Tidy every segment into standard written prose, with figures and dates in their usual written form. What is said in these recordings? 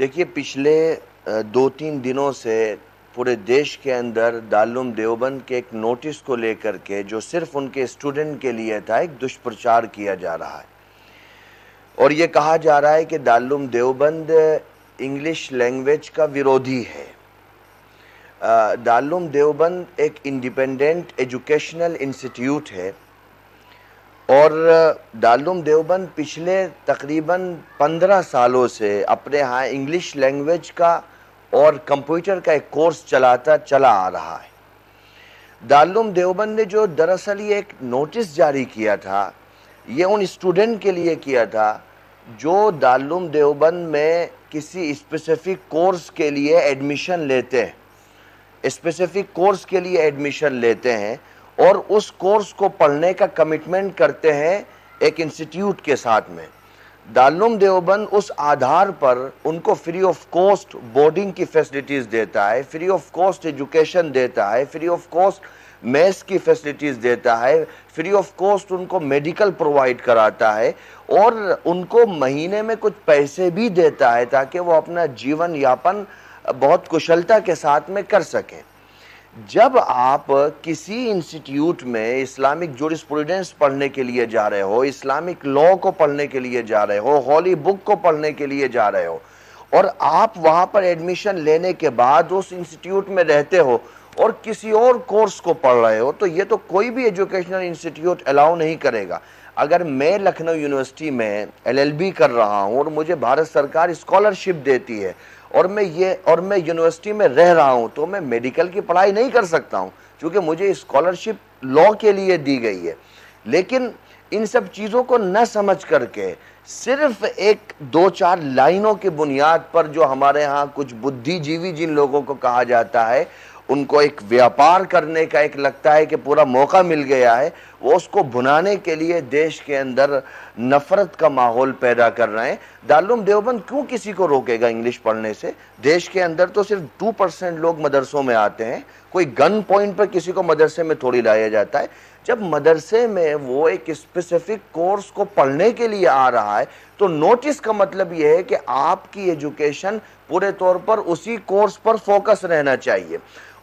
देखिए, पिछले 2-3 दिनों से पूरे देश के अंदर दारुल देवबंद के एक नोटिस को लेकर के जो सिर्फ उनके स्टूडेंट के लिए था, एक दुष्प्रचार किया जा रहा है और ये कहा जा रहा है कि दारुल देवबंद इंग्लिश लैंग्वेज का विरोधी है। दारुल देवबंद एक इंडिपेंडेंट एजुकेशनल इंस्टीट्यूट है और दारुल देवबंद पिछले तकरीबन 15 सालों से अपने यहाँ इंग्लिश लैंग्वेज का और कंप्यूटर का एक कोर्स चलाता चला आ रहा है। दारुल देवबंद ने जो दरअसल ये एक नोटिस जारी किया था, ये उन स्टूडेंट के लिए किया था जो दारुल देवबंद में किसी स्पेसिफिक कोर्स के लिए एडमिशन लेते हैं, स्पेसिफिक कोर्स के लिए एडमिशन लेते हैं और उस कोर्स को पढ़ने का कमिटमेंट करते हैं एक इंस्टीट्यूट के साथ में। दारुल देवबंद उस आधार पर उनको फ्री ऑफ कॉस्ट बोर्डिंग की फैसिलिटीज़ देता है, फ्री ऑफ कॉस्ट एजुकेशन देता है, फ्री ऑफ कॉस्ट मेस की फैसिलिटीज़ देता है, फ्री ऑफ कॉस्ट उनको मेडिकल प्रोवाइड कराता है और उनको महीने में कुछ पैसे भी देता है ताकि वो अपना जीवन यापन बहुत कुशलता के साथ में कर सकें। जब आप किसी इंस्टीट्यूट में इस्लामिक जूरिस्प्रूडेंस पढ़ने के लिए जा रहे हो, इस्लामिक लॉ को पढ़ने के लिए जा रहे हो, हॉली बुक को पढ़ने के लिए जा रहे हो और आप वहां पर एडमिशन लेने के बाद उस इंस्टीट्यूट में रहते हो और किसी और कोर्स को पढ़ रहे हो, तो ये तो कोई भी एजुकेशनल इंस्टीट्यूट अलाउ नहीं करेगा। अगर मैं लखनऊ यूनिवर्सिटी में LLB कर रहा हूँ और मुझे भारत सरकार स्कॉलरशिप देती है और मैं यूनिवर्सिटी में रह रहा हूं, तो मैं मेडिकल की पढ़ाई नहीं कर सकता हूं क्योंकि मुझे स्कॉलरशिप लॉ के लिए दी गई है। लेकिन इन सब चीज़ों को न समझ करके सिर्फ एक 2-4 लाइनों की बुनियाद पर जो हमारे यहाँ कुछ बुद्धिजीवी जिन लोगों को कहा जाता है, उनको एक व्यापार करने का एक लगता है कि पूरा मौका मिल गया है, वो उसको भुनाने के लिए देश के अंदर नफरत का माहौल पैदा कर रहे हैं। दारुल देवबंद क्यों किसी को रोकेगा इंग्लिश पढ़ने से? देश के अंदर तो सिर्फ 2% लोग मदरसों में आते हैं, कोई गन पॉइंट पर किसी को मदरसे में थोड़ी लाया जाता है। जब मदरसे में वो एक स्पेसिफिक कोर्स को पढ़ने के लिए आ रहा है तो नोटिस का मतलब ये है कि आपकी एजुकेशन पूरे तौर पर उसी कोर्स पर फोकस रहना चाहिए।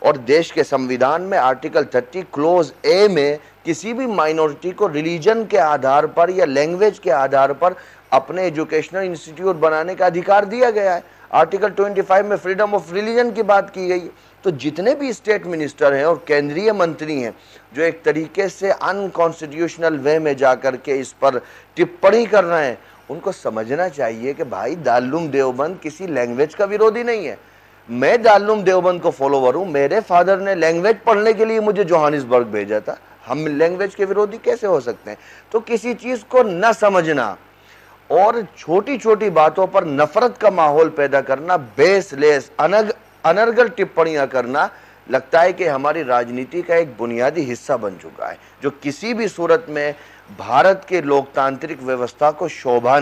और देश के संविधान में आर्टिकल 30 क्लोज ए में किसी भी माइनॉरिटी को रिलीजन के आधार पर या लैंग्वेज के आधार पर अपने एजुकेशनल इंस्टीट्यूट बनाने का अधिकार दिया गया है। आर्टिकल 25 में फ्रीडम ऑफ रिलीजन की बात की गई। तो जितने भी स्टेट मिनिस्टर हैं और केंद्रीय मंत्री हैं जो एक तरीके से अनकॉन्स्टिट्यूशनल वे में जाकर के इस पर टिप्पणी कर रहे हैं, उनको समझना चाहिए कि भाई दारुल देवबंद किसी लैंग्वेज का विरोधी नहीं है। मैं दारुल देवबंद को फॉलोवर हूं। मेरे फादर ने लैंग्वेज पढ़ने के लिए मुझे जोहानिसबर्ग भेजा था। हम लैंग्वेज के विरोधी कैसे हो सकते हैं? तो किसी चीज को न समझना और छोटी छोटी बातों पर नफरत का माहौल पैदा करना, बेसलेस अनर्गल टिप्पणियां करना, लगता है कि हमारी राजनीति का एक बुनियादी हिस्सा बन चुका है जो किसी भी सूरत में भारत के लोकतांत्रिक व्यवस्था को शोभा